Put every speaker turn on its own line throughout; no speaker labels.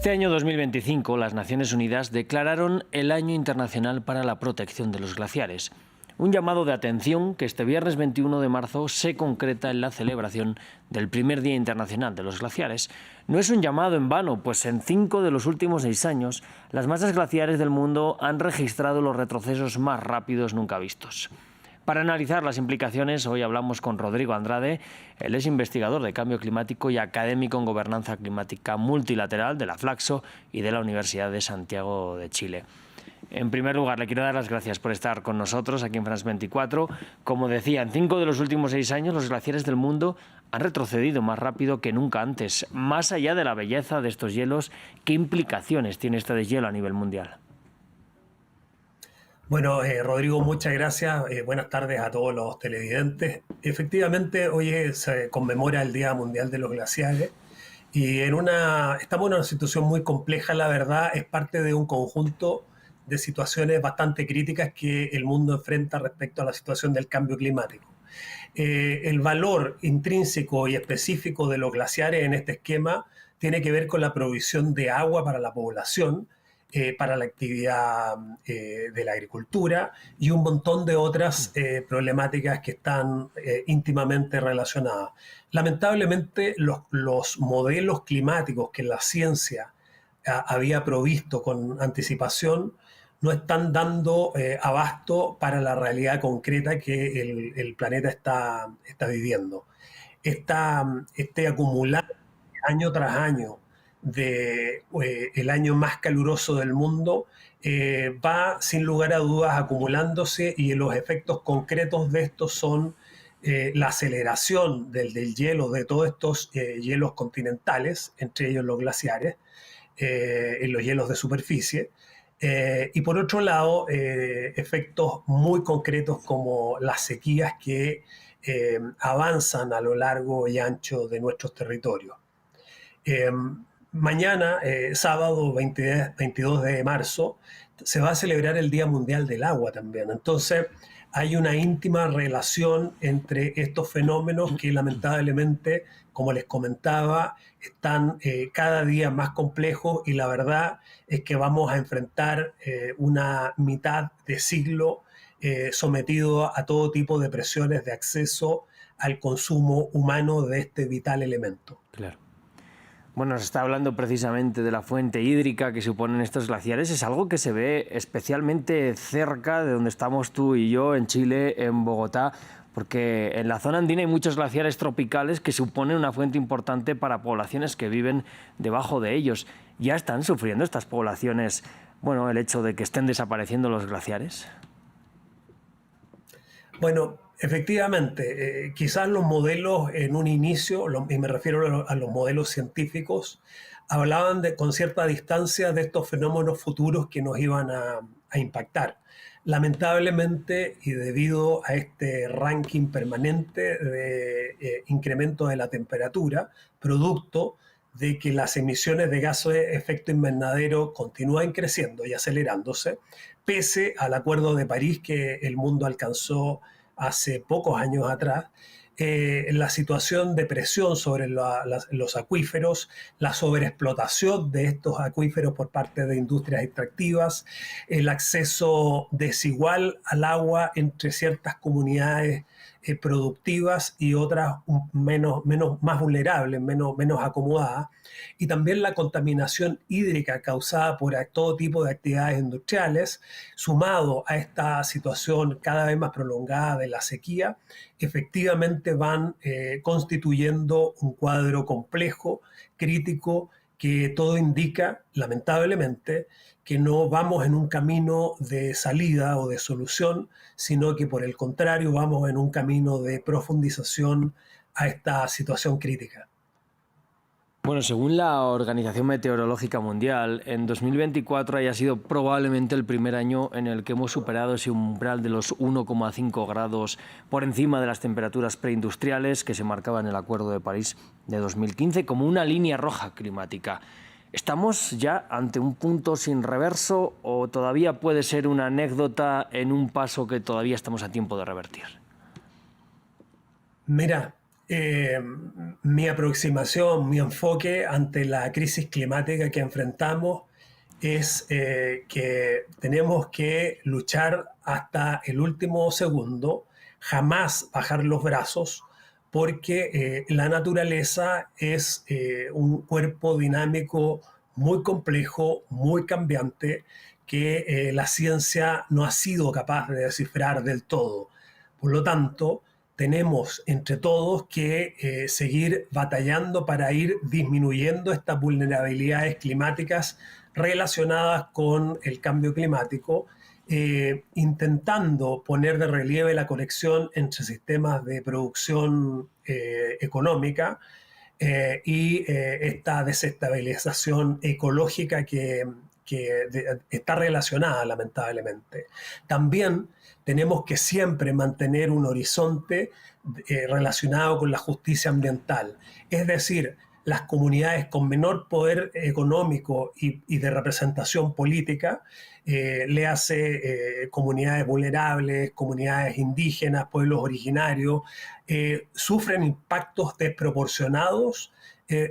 Este año 2025, las Naciones Unidas declararon el Año Internacional para la Protección de los Glaciares. Un llamado de atención que este viernes 21 de marzo se concreta en la celebración del primer Día Internacional de los Glaciares. No es un llamado en vano, pues en 5 de los últimos 6 años, las masas glaciares del mundo han registrado los retrocesos más rápidos nunca vistos. Para analizar las implicaciones, hoy hablamos con Rodrigo Andrade. Él es investigador de cambio climático y académico en gobernanza climática multilateral de la Flaxo y de la Universidad de Santiago de Chile. En primer lugar, le quiero dar las gracias por estar con nosotros aquí en France 24. Como decía, en 5 de los últimos 6 años los glaciares del mundo han retrocedido más rápido que nunca antes. Más allá de la belleza de estos hielos, ¿qué implicaciones tiene este deshielo a nivel mundial?
Bueno, Rodrigo, muchas gracias. Buenas tardes a todos los televidentes. Efectivamente, hoy se conmemora el Día Mundial de los Glaciares y estamos en una situación muy compleja, la verdad. Es parte de un conjunto de situaciones bastante críticas que el mundo enfrenta respecto a la situación del cambio climático. El valor intrínseco y específico de los glaciares en este esquema tiene que ver con la provisión de agua para la población, para la actividad de la agricultura y un montón de otras problemáticas que están íntimamente relacionadas. Lamentablemente, los modelos climáticos que la ciencia había provisto con anticipación no están dando abasto para la realidad concreta que el planeta está viviendo. Este acumular año tras año de el año más caluroso del mundo va sin lugar a dudas acumulándose y los efectos concretos de esto son la aceleración del hielo, de todos estos hielos continentales, entre ellos los glaciares, en los hielos de superficie, y por otro lado, efectos muy concretos como las sequías que avanzan a lo largo y ancho de nuestros territorios. Eh, Mañana, sábado 22 de marzo, se va a celebrar el Día Mundial del Agua también. Entonces, hay una íntima relación entre estos fenómenos que lamentablemente, como les comentaba, están cada día más complejos y la verdad es que vamos a enfrentar una mitad de siglo sometido a todo tipo de presiones de acceso al consumo humano de este vital elemento.
Claro. Bueno, se está hablando precisamente de la fuente hídrica que suponen estos glaciares. Es algo que se ve especialmente cerca de donde estamos tú y yo, en Chile, en Bogotá, porque en la zona andina hay muchos glaciares tropicales que suponen una fuente importante para poblaciones que viven debajo de ellos. ¿Ya están sufriendo estas poblaciones, bueno, el hecho de que estén desapareciendo los glaciares?
Bueno, efectivamente, quizás los modelos en un inicio, y me refiero a los modelos científicos, hablaban con cierta distancia de estos fenómenos futuros que nos iban a impactar. Lamentablemente, y debido a este ranking permanente de incremento de la temperatura, producto de que las emisiones de gases de efecto invernadero continúan creciendo y acelerándose, pese al Acuerdo de París que el mundo alcanzó hace pocos años atrás, la situación de presión sobre los acuíferos, la sobreexplotación de estos acuíferos por parte de industrias extractivas, el acceso desigual al agua entre ciertas comunidades productivas y otras más vulnerables, menos acomodadas, y también la contaminación hídrica causada por todo tipo de actividades industriales, sumado a esta situación cada vez más prolongada de la sequía, efectivamente van constituyendo un cuadro complejo, crítico, que todo indica, lamentablemente, que no vamos en un camino de salida o de solución, sino que por el contrario vamos en un camino de profundización a esta situación crítica.
Bueno, según la Organización Meteorológica Mundial, en 2024 haya sido probablemente el primer año en el que hemos superado ese umbral de los 1,5 grados por encima de las temperaturas preindustriales que se marcaba en el Acuerdo de París de 2015 como una línea roja climática. ¿Estamos ya ante un punto sin reverso o todavía puede ser una anécdota en un paso que todavía estamos a tiempo de revertir?
Mira, Eh, Mi aproximación, mi enfoque ante la crisis climática que enfrentamos es que tenemos que luchar hasta el último segundo, jamás bajar los brazos, porque la naturaleza es un cuerpo dinámico muy complejo, muy cambiante, que la ciencia no ha sido capaz de descifrar del todo. Por lo tanto, tenemos entre todos que seguir batallando para ir disminuyendo estas vulnerabilidades climáticas relacionadas con el cambio climático, intentando poner de relieve la conexión entre sistemas de producción económica esta desestabilización ecológica que está relacionada lamentablemente. También tenemos que siempre mantener un horizonte relacionado con la justicia ambiental, es decir, las comunidades con menor poder económico y de representación política, le hace comunidades vulnerables, comunidades indígenas, pueblos originarios, sufren impactos desproporcionados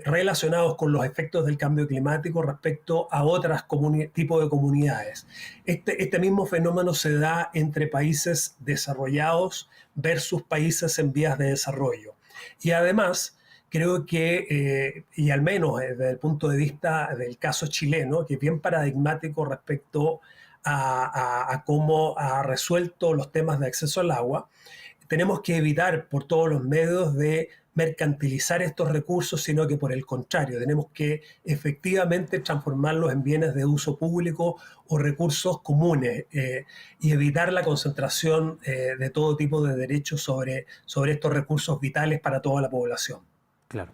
relacionados con los efectos del cambio climático respecto a otros tipos de comunidades. Este mismo fenómeno se da entre países desarrollados versus países en vías de desarrollo. Y además, creo que, y al menos desde el punto de vista del caso chileno, que es bien paradigmático respecto a cómo ha resuelto los temas de acceso al agua, tenemos que evitar por todos los medios de mercantilizar estos recursos, sino que por el contrario, tenemos que efectivamente transformarlos en bienes de uso público o recursos comunes y evitar la concentración de todo tipo de derechos sobre estos recursos vitales para toda la población.
Claro.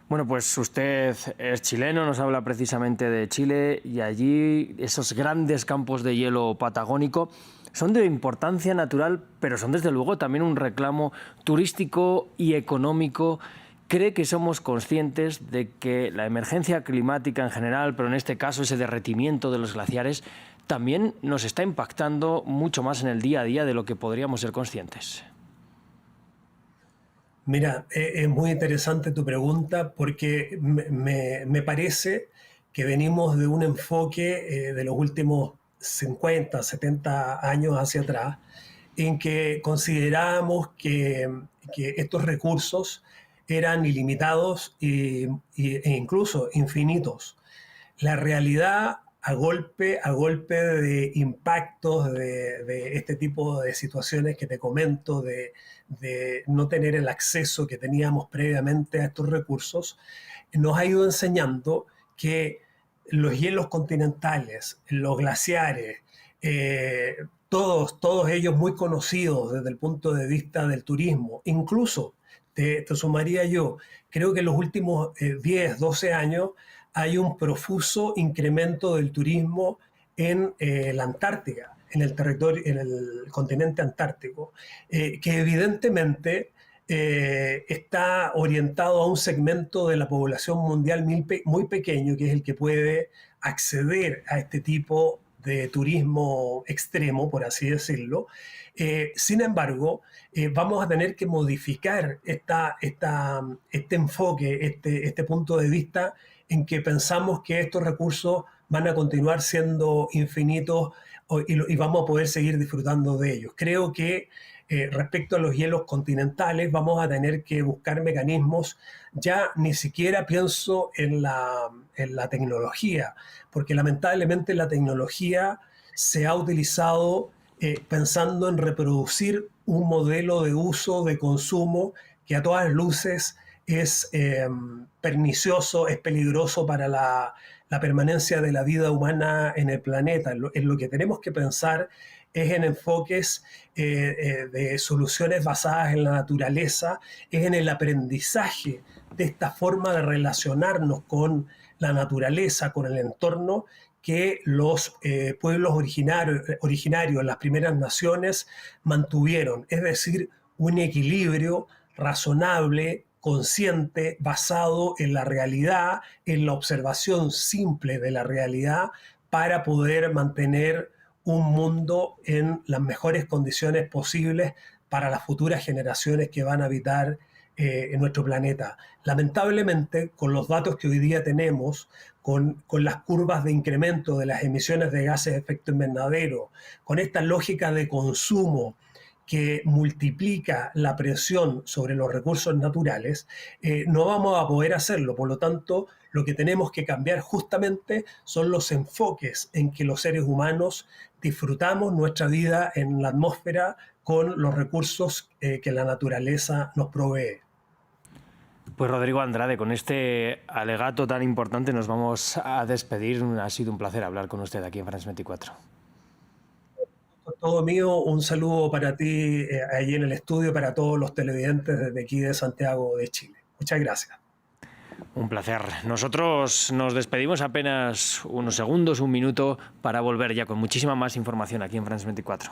Bueno, pues usted es chileno, nos habla precisamente de Chile y allí esos grandes campos de hielo patagónico son de importancia natural, pero son desde luego también un reclamo turístico y económico. ¿Cree que somos conscientes de que la emergencia climática en general, pero en este caso ese derretimiento de los glaciares, también nos está impactando mucho más en el día a día de lo que podríamos ser conscientes?
Mira, es muy interesante tu pregunta porque me parece que venimos de un enfoque de los últimos 50, 70 años hacia atrás, en que considerábamos que estos recursos eran ilimitados e incluso infinitos. La realidad a golpe de impactos de este tipo de situaciones que te comento, de no tener el acceso que teníamos previamente a estos recursos, nos ha ido enseñando que los hielos continentales, los glaciares, todos ellos muy conocidos desde el punto de vista del turismo, incluso te sumaría yo, creo que en los últimos 10, 12 años hay un profuso incremento del turismo en la Antártica, en el continente antártico, que evidentemente está orientado a un segmento de la población mundial muy pequeño, que es el que puede acceder a este tipo de turismo extremo, por así decirlo. Sin embargo, vamos a tener que modificar este enfoque, este punto de vista en que pensamos que estos recursos van a continuar siendo infinitos y vamos a poder seguir disfrutando de ellos. Creo que respecto a los hielos continentales vamos a tener que buscar mecanismos, ya ni siquiera pienso en la tecnología, porque lamentablemente la tecnología se ha utilizado pensando en reproducir un modelo de uso, de consumo, que a todas luces es pernicioso, es peligroso para la permanencia de la vida humana en el planeta. En lo que tenemos que pensar es en enfoques de soluciones basadas en la naturaleza, es en el aprendizaje de esta forma de relacionarnos con la naturaleza, con el entorno, que los pueblos originarios, las primeras naciones, mantuvieron. Es decir, un equilibrio razonable, consciente, basado en la realidad, en la observación simple de la realidad, para poder mantener un mundo en las mejores condiciones posibles para las futuras generaciones que van a habitar en nuestro planeta. Lamentablemente, con los datos que hoy día tenemos, con las curvas de incremento de las emisiones de gases de efecto invernadero, con esta lógica de consumo que multiplica la presión sobre los recursos naturales, no vamos a poder hacerlo. Por lo tanto, lo que tenemos que cambiar justamente son los enfoques en que los seres humanos disfrutamos nuestra vida en la atmósfera con los recursos que la naturaleza nos provee.
Pues Rodrigo Andrade, con este alegato tan importante nos vamos a despedir. Ha sido un placer hablar con usted aquí en France 24.
Todo mío, un saludo para ti ahí en el estudio, para todos los televidentes desde aquí de Santiago de Chile. Muchas gracias.
Un placer. Nosotros nos despedimos apenas unos segundos, un minuto, para volver ya con muchísima más información aquí en France 24.